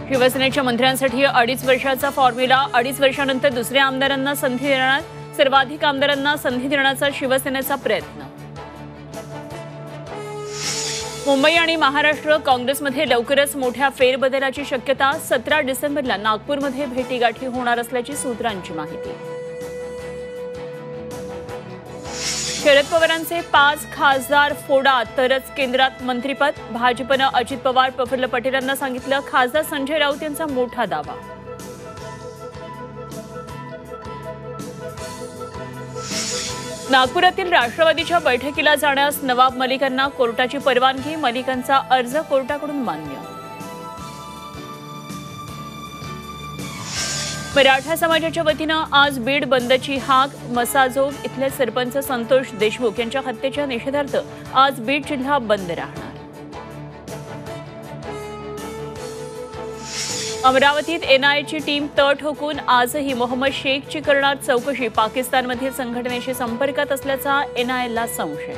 शिवसेनेच्या मंत्र्यांसाठी 2.5 वर्षाचा फॉर्म्युला, 2.5 वर्षानंतर दुसऱ्या आमदारांना संधी देणार, सर्वाधिक आमदारांना संधी देण्याचा शिवसेनेचा प्रयत्न। मुंबई आणि महाराष्ट्र काँग्रेसमध्ये लवकरच मोठ्या फेरबदलाची शक्यता, 17 डिसेंबरला नागपूरमध्ये भेटीगाठी होणार असल्याची सूत्रांची माहिती। शरद पवारांचे 5 खासदार फोडा तरच केंद्रात मंत्रिपद, भाजपनं अजित पवार प्रफुल्ल पटेलांना सांगितलं, खासदार संजय राऊत यांचा मोठा दावा। नागपुरातील राष्ट्रवादीच्या बैठकीला जाण्यास नवाब मलिकांना कोर्टाची परवानगी, मलिकांचा अर्ज कोर्टाकडून मान्य। मराठा समाजाच्या वतीनं आज बीड बंदची हाक, मसाजोग इथले सरपंच संतोष देशमुख यांच्या हत्येच्या निषेधार्थ आज बीड जिल्हा बंद राहणार। अमरावतीत एनआयएची टीम तळ ठोकून आजही मोहम्मद शेखची करणार चौकशी, पाकिस्तानमधील संघटनेशी संपर्कात असल्याचा एनआयएला संशय।